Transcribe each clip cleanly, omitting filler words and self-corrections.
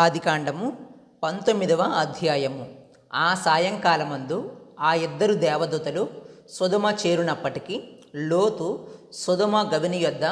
ఆదికాండము 19వ అధ్యాయము. ఆ సాయంకాలమందు ఆ ఇద్దరు దేవదూతలు సొదొమ చేరునప్పటికీ లోతు సొదొమ గవిని యొద్ద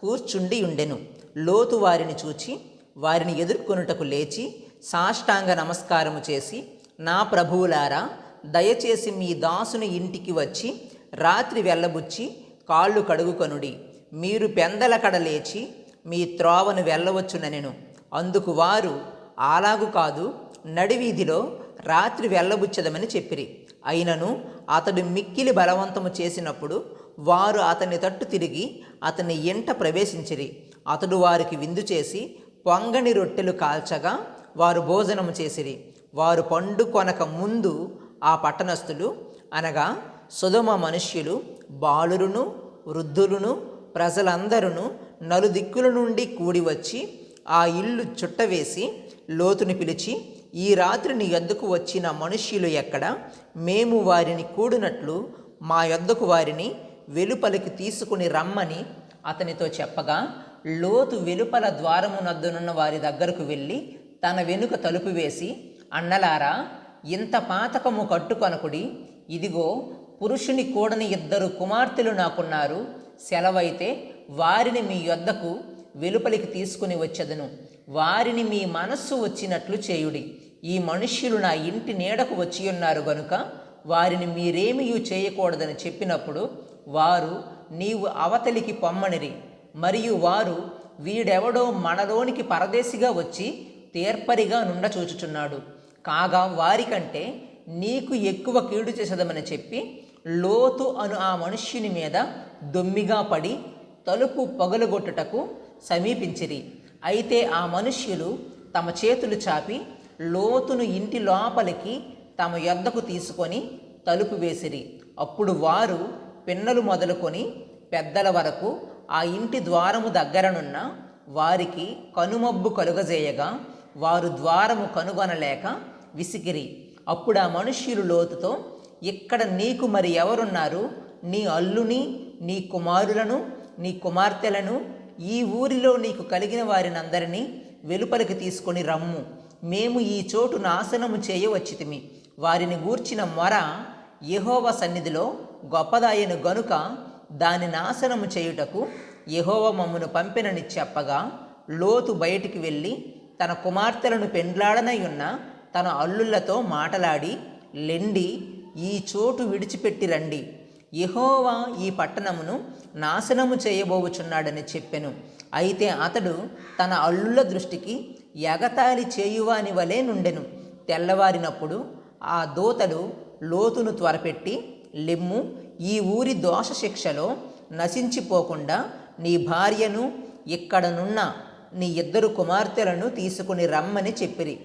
కూర్చుండి ఉండెను. లోతు వారిని చూచి వారిని ఎదుర్కొనుటకు లేచి సాష్టాంగ నమస్కారము చేసి, నా ప్రభువులారా, దయచేసి మీ దాసుని ఇంటికి వచ్చి రాత్రి వెళ్ళబుచ్చి కాళ్ళు కడుగుకొనుడి. మీరు పెందలకడ లేచి మీ త్రోవను వెళ్ళవచ్చుననెను. అందుకు వారు, అలాగు కాదు, నడివీధిలో రాత్రి వెళ్ళబుచ్చదమని చెప్పిరి. అయినను అతడు మిక్కిలి బలవంతము చేసినప్పుడు వారు అతని తట్టు తిరిగి అతని ఇంట ప్రవేశించిరి. అతడు వారికి విందు చేసి పొంగని రొట్టెలు కాల్చగా వారు భోజనము చేసిరి. వారు పండుకొనక ముందు ఆ పట్టణస్థులు, అనగా సొదొమ మనుష్యులు, బాలురును వృద్ధులను ప్రజలందరూ నలుదిక్కుల నుండి కూడి వచ్చి ఆ ఇల్లు చుట్టవేసి లోతుని పిలిచి, ఈ రాత్రి నీ యొద్దకు వచ్చిన మనుష్యులు ఎక్కడ? మేము వారిని కూడినట్లు మా యొద్దకు వారిని వెలుపలికి తీసుకుని రమ్మని అతనితో చెప్పగా, లోతు వెలుపల ద్వారమునొద్దనున్న వారి దగ్గరకు వెళ్ళి తన వెనుక తలుపు వేసి, అన్నలారా, ఇంత పాతకము కట్టుకొనకుడి. ఇదిగో, పురుషుని కూడని ఇద్దరు కుమార్తెలు నాకున్నారు. సెలవైతే వారిని మీ యొద్దకు వెలుపలికి తీసుకుని వచ్చెదను. వారిని మీ మనస్సు వచ్చినట్లు చేయుడి. ఈ మనుష్యులు నా ఇంటి నీడకు వచ్చి ఉన్నారు గనుక వారిని మీరేమీ చేయకూడదని చెప్పినప్పుడు వారు, నీవు అవతలికి పొమ్మనిరి. మరియు వారు, వీడెవడో మనలోనికి పరదేశిగా వచ్చి తీర్పరిగా నుండచూచుచున్నాడు. కాగా వారికంటే నీకు ఎక్కువ కీడు చేసేదమని చెప్పి లోతు అను ఆ మనుష్యుని మీద దొమ్మిగా పడి తలుపు పగలగొట్టుటకు సమీపించిరి. అయితే ఆ మనుష్యులు తమ చేతులు చాపి లోతును ఇంటి లోపలికి తమ యొద్దకు తీసుకొని తలుపు వేసిరి. అప్పుడు వారు పిన్నలు మొదలుకొని పెద్దల వరకు ఆ ఇంటి ద్వారము దగ్గరనున్న వారికి కనుమబ్బు కలుగజేయగా వారు ద్వారము కనుగొనలేక విసిగిరి. అప్పుడు ఆ మనుష్యులు లోతుతో, ఇక్కడ నీకు మరి ఎవరున్నారు? నీ అల్లుని, నీ కుమారులను, నీ కుమార్తెలను, ఈ ఊరిలో నీకు కలిగిన వారినందరినీ వెలుపలికి తీసుకొని రమ్ము. మేము ఈ చోటు నాశనము చేయవచ్చితిమి. వారిని గూర్చిన మొర యెహోవా సన్నిధిలో గొప్పదాయను గనుక దాని నాశనము చేయుటకు యెహోవా మమ్మును పంపినని చెప్పగా, లోతు బయటికి వెళ్ళి తన కుమార్తెలను పెండ్లాడనయున్న తన అల్లుళ్లతో మాటలాడి, లెండి, ఈ చోటు విడిచిపెట్టి రండి. యెహోవా ఈ పట్టణమును నాశనము చేయబోవుచున్నాడని చెప్పెను. అయితే అతడు తన అల్లుల దృష్టికి ఎగతాళి చేయువాని వలె నుండెను. తెల్లవారినప్పుడు ఆ దూతలు లోతును త్వరపెట్టి, లెమ్ము, ఈ ఊరి దోష శిక్షలో నశించిపోకుండా నీ భార్యను, ఇక్కడనున్న నీ ఇద్దరు కుమార్తెలను తీసుకుని రమ్మని చెప్పిరి.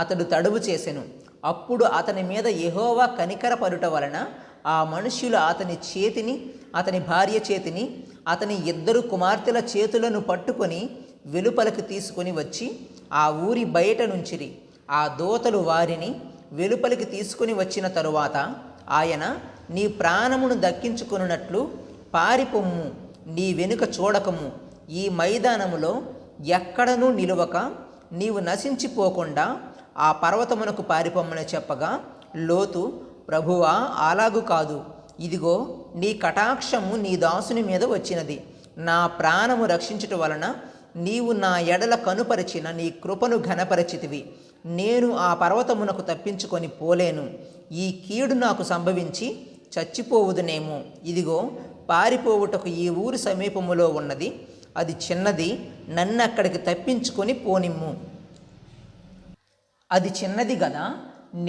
అతడు తడువు చేసెను. అప్పుడు అతని మీద యెహోవా కనికరపడుట వలన ఆ మనుష్యులు అతని చేతిని, అతని భార్య చేతిని, అతని ఇద్దరు కుమార్తెల చేతులను పట్టుకొని వెలుపలికి తీసుకొని వచ్చి ఆ ఊరి బయట నుంచిరి. ఆ దూతలు వారిని వెలుపలికి తీసుకుని వచ్చిన తరువాత ఆయన, నీ ప్రాణమును దక్కించుకొనున్నట్లు పారిపొమ్ము, నీ వెనుక చూడకము, ఈ మైదానములో ఎక్కడనూ నిలువక నీవు నశించిపోకుండా ఆ పర్వతమునకు పారిపొమ్మని చెప్పగా, లోతు, ప్రభువా, అలాగు కాదు. ఇదిగో, నీ కటాక్షము నీ దాసుని మీద వచ్చినది. నా ప్రాణము రక్షించుట వలన నీవు నా ఎడల కనుపరిచిన నీ కృపను ఘనపరచితివి. నేను ఆ పర్వతమునకు తప్పించుకొని పోలేను. ఈ కీడు నాకు సంభవించి చచ్చిపోవుదునేమో. ఇదిగో, పారిపోవుటకు ఈ ఊరు సమీపములో ఉన్నది. అది చిన్నది. నన్ను అక్కడికి తప్పించుకొని పోనిమ్ము. అది చిన్నది గదా,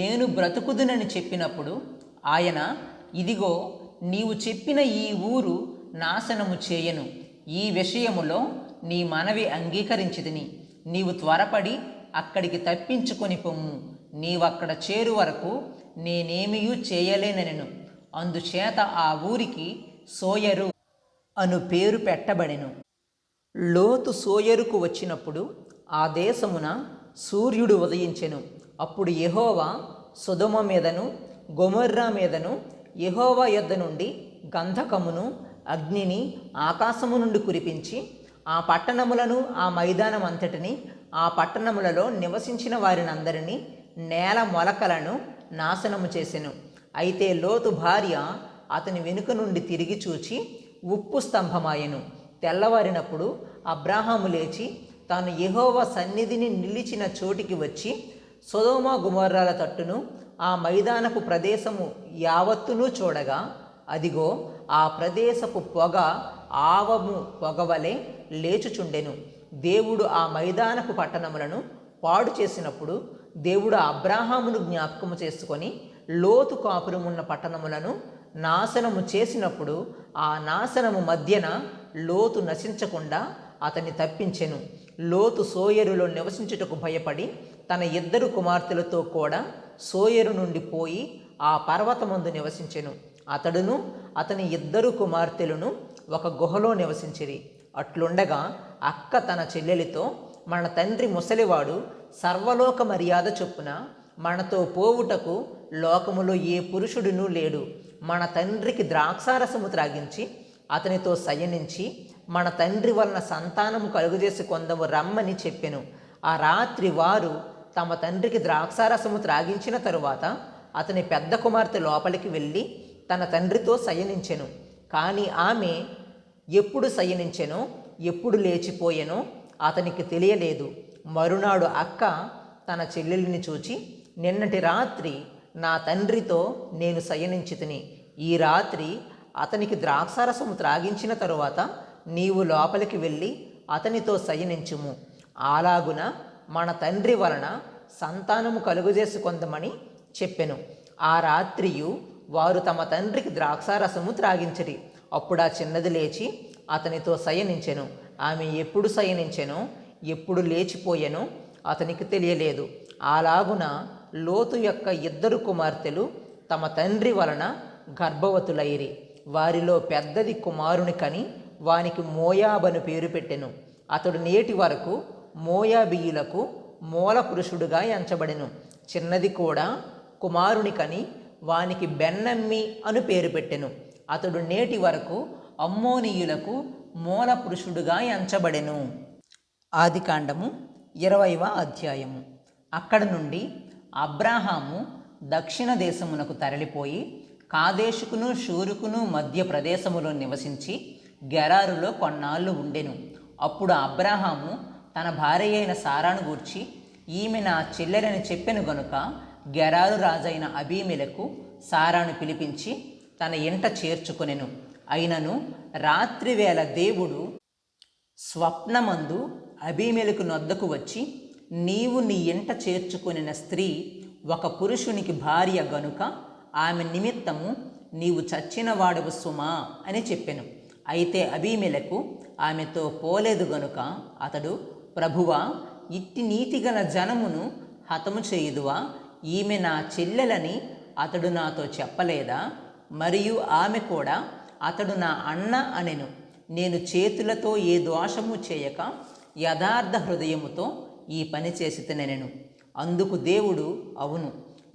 నేను బ్రతుకుదునని చెప్పినప్పుడు ఆయన, ఇదిగో, నీవు చెప్పిన ఈ ఊరు నాశనము చేయను. ఈ విషయములో నీ మనవి అంగీకరించితిని. నీవు త్వరపడి అక్కడికి తప్పించుకొని పొమ్ము. నీవక్కడ చేరు వరకు నేనేమియూ చేయలేనెను. అందుచేత ఆ ఊరికి సోయరు అను పేరు పెట్టబడెను. లోతు సోయరుకు వచ్చినప్పుడు ఆ దేశమున సూర్యుడు ఉదయించెను. అప్పుడు యెహోవా సొదొమ మీదను గొమొర్రా మీదను యెహోవా యొద్ద నుండి గంధకమును అగ్నిని ఆకాశము నుండి కురిపించి ఆ పట్టణములను, ఆ మైదానం అంతటిని ఆ పట్టణములలో నివసించిన వారినందరినీ నేల మొలకలను నాశనము చేసెను. అయితే లోతు భార్య అతని వెనుక నుండి తిరిగి చూచి ఉప్పు స్తంభమాయెను. తెల్లవారినప్పుడు అబ్రాహాము లేచి తాను యెహోవా సన్నిధిని నిలిచిన చోటికి వచ్చి సొదొమ గొమొర్రాల తట్టును ఆ మైదానపు ప్రదేశము యావత్తును చూడగా, అదిగో ఆ ప్రదేశపు పొగ ఆవము పొగవలే లేచుచుండెను. దేవుడు ఆ మైదానపు పట్టణములను పాడు చేసినప్పుడు దేవుడు అబ్రాహామును జ్ఞాపకము చేసుకొని లోతు కాపురమున్న పట్టణములను నాశనము చేసినప్పుడు ఆ నాశనము మధ్యన లోతు నశించకుండా అతన్ని తప్పించెను. లోతు సోయరులో నివసించుటకు భయపడి తన 2 కుమార్తెలతో కూడా సోయరు నుండి పోయి ఆ పర్వతమందు నివసించెను. అతడును అతని 2 కుమార్తెలను ఒక గుహలో నివసించిరి. అట్లుండగా అక్క తన చెల్లెలితో, మన తండ్రి ముసలివాడు సర్వలోక మర్యాద చొప్పున మనతో పోవుటకు లోకములో ఏ పురుషుడునూ లేడు. మన తండ్రికి ద్రాక్షారసము త్రాగించి అతనితో శయనించి మన తండ్రి వలన సంతానము కలుగజేసి కొందము రమ్మని చెప్పెను. ఆ రాత్రి వారు తమ తండ్రికి ద్రాక్షారసము త్రాగించిన తరువాత అతని పెద్ద కుమార్తె లోపలికి వెళ్ళి తన తండ్రితో శయనించెను. కానీ ఆమె ఎప్పుడు శయనించెనో ఎప్పుడు లేచిపోయెనో అతనికి తెలియలేదు. మరునాడు అక్క తన చెల్లెలిని చూచి, నిన్నటి రాత్రి నా తండ్రితో నేను శయనించితిని. ఈ రాత్రి అతనికి ద్రాక్షారసము త్రాగించిన తరువాత నీవు లోపలికి వెళ్ళి అతనితో శయనించుము. అలాగున మన తండ్రి వలన సంతానము కలుగజేసుకొందమని చెప్పెను. ఆ రాత్రియు వారు తమ తండ్రికి ద్రాక్షారసము త్రాగించిరి. అప్పుడు ఆ చిన్నది లేచి అతనితో శయనించెను. ఆమె ఎప్పుడు శయనించెనో ఎప్పుడు లేచిపోయెనో అతనికి తెలియలేదు. అలాగున లోతు యొక్క 2 కుమార్తెలు తమ తండ్రి వలన గర్భవతులైరి. వారిలో పెద్దది కుమారుని కని వానికి మోయాబను పేరు పెట్టెను. అతడు నేటి వరకు మోయాబీయులకు మూల పురుషుడుగా ఎంచబడెను. చిన్నది కూడా కుమారుని కని వానికి బెన్నమ్మి అను పేరు పెట్టెను. అతడు నేటి వరకు అమ్మోనీయులకు మూల పురుషుడుగా ఎంచబడెను. ఆదికాండము 20వ అధ్యాయము. అక్కడ నుండి అబ్రాహాము దక్షిణ దేశమునకు తరలిపోయి కాదేశుకును షూరుకును మధ్య ప్రదేశములో నివసించి గెరారులో కొన్నాళ్ళు ఉండెను. అప్పుడు అబ్రాహాము తన భార్య అయిన సారాను గూర్చి, ఈమె నా చెల్లెలని చెప్పెను గనుక గెరారు రాజైన అబీమెలెకు సారాను పిలిపించి తన ఇంట చేర్చుకొనెను. అయినను రాత్రివేళ దేవుడు స్వప్నమందు అబీమెలెకు నొద్దకు వచ్చి, నీవు నీ ఇంట చేర్చుకొనిన స్త్రీ ఒక పురుషునికి భార్య గనుక ఆమె నిమిత్తము నీవు చచ్చిన వాడవు సుమా అని చెప్పెను. అయితే అబీమెలెకు ఆమెతో పోలేదు గనుక అతడు, ప్రభువా, ఇట్టి నీతిగల జనమును హతము చేయుదువా? ఈమె నా చెల్లెలని అతడు నాతో చెప్పలేదా? మరియు ఆమె కూడా అతడు నా అన్న అనెను. నేను చేతులతో ఏ దోషము చేయక యథార్థ హృదయముతో ఈ పని చేసితనెనెను. అందుకు దేవుడు, అవును,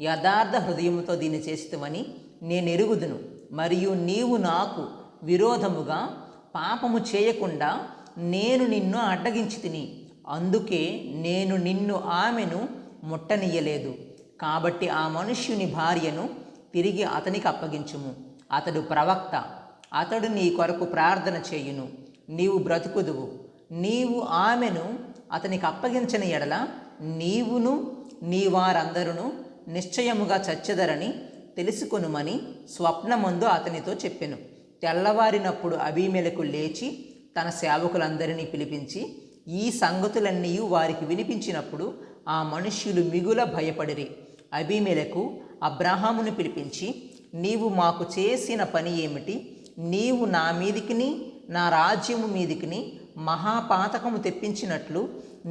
యథార్థ హృదయముతో దీన్ని చేసితవని నేనెరుగుదును. మరియు నీవు నాకు విరోధముగా పాపము చేయకుండా నేను నిన్ను అడ్డగించి తిని, అందుకే నేను నిన్ను ఆమెను ముట్టనీయలేదు. కాబట్టి ఆ మనుష్యుని భార్యను తిరిగి అతనికి అప్పగించుము. అతడు ప్రవక్త, అతడు నీ కొరకు ప్రార్థన చేయును, నీవు బ్రతుకుదువు. నీవు ఆమెను అతనికి అప్పగించిన ఎడల నీవును నీ వారందరూ నిశ్చయముగా చచ్చెదరని తెలుసుకొనుమని స్వప్నమందు అతనితో చెప్పెను. తెల్లవారినప్పుడు అబీమెలెకు లేచి తన సేవకులందరినీ పిలిపించి ఈ సంగతులన్నీ వారికి వినిపించినప్పుడు ఆ మనుష్యులు మిగుల భయపడిరి. అబీమెలెకు అబ్రాహామును పిలిపించి, నీవు మాకు చేసిన పని ఏమిటి? నీవు నా మీదికిని నా రాజ్యము మీదికిని మహాపాతకము తెప్పించినట్లు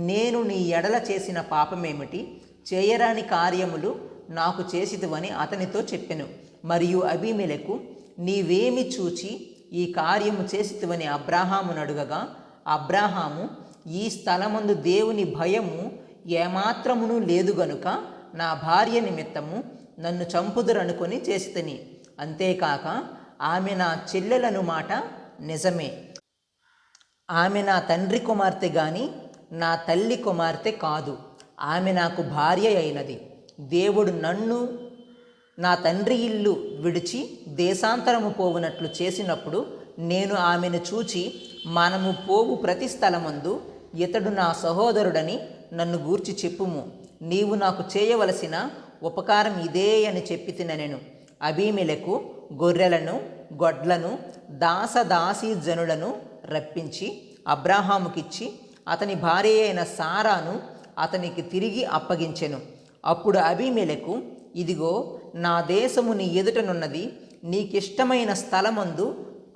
నేను నీ ఎడల చేసిన పాపమేమిటి? చేయరాని కార్యములు నాకు చేసితివని అతనితో చెప్పెను. మరియు అబీమెలెకు, నీవేమి చూచి ఈ కార్యము చేసితివని అబ్రాహామును అడుగగా, అబ్రాహాము, ఈ స్థలమందు దేవుని భయము ఏమాత్రమును లేదు గనుక నా భార్య నిమిత్తము నన్ను చంపుదురనుకొని చేసితిని. అంతేకాక ఆమె నా చెల్లెలను మాట నిజమే. ఆమె నా తండ్రి కుమార్తె గాని నా తల్లి కుమార్తె కాదు, ఆమె నాకు భార్య అయినది. దేవుడు నన్ను నా తండ్రి ఇల్లు విడిచి దేశాంతరము పోవునట్లు చేసినప్పుడు నేను ఆమెను చూచి, మనము పోవు ప్రతి స్థలమందు ఇతడు నా సహోదరుడని నన్ను గూర్చి చెప్పుము. నీవు నాకు చేయవలసిన ఉపకారం ఇదే అని చెప్పి తినెను. అబీమెలెకు గొర్రెలను గొడ్లను దాసదాసీజనులను రప్పించి అబ్రాహాముకిచ్చి అతని భార్య అయిన సారాను అతనికి తిరిగి అప్పగించెను. అప్పుడు అబీమెలెకు, ఇదిగో నా దేశము నీ ఎదుటనున్నది, నీకిష్టమైన స్థలమందు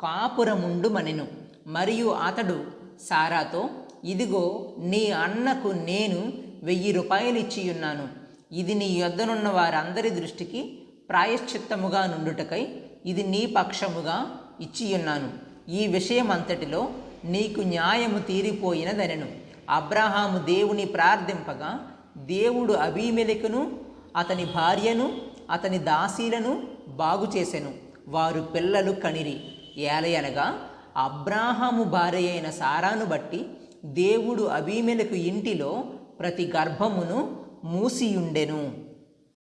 కాపురముండుమనెను. మరియు అతడు సారాతో, ఇదిగో నీ అన్నకు నేను 1000 రూపాయలు ఇచ్చియున్నాను. ఇది నీ యొద్దనున్న వారందరి దృష్టికి ప్రాయశ్చిత్తముగా నుండుటకై ఇది నీ పక్షముగా ఇచ్చియున్నాను. ఈ విషయమంతటిలో నీకు న్యాయము తీరిపోయినదనెను. అబ్రాహాము దేవుని ప్రార్థింపగా దేవుడు అబీమెలెకును అతని భార్యను అతని దాసీలను బాగు చేసెను. వారు పిల్లలు కనిరి. ఏలయనగా అబ్రాహాము భార్య అయిన సారాను బట్టి దేవుడు అబీమెలెకు ఇంటిలో ప్రతి గర్భమును మూసియుండెను.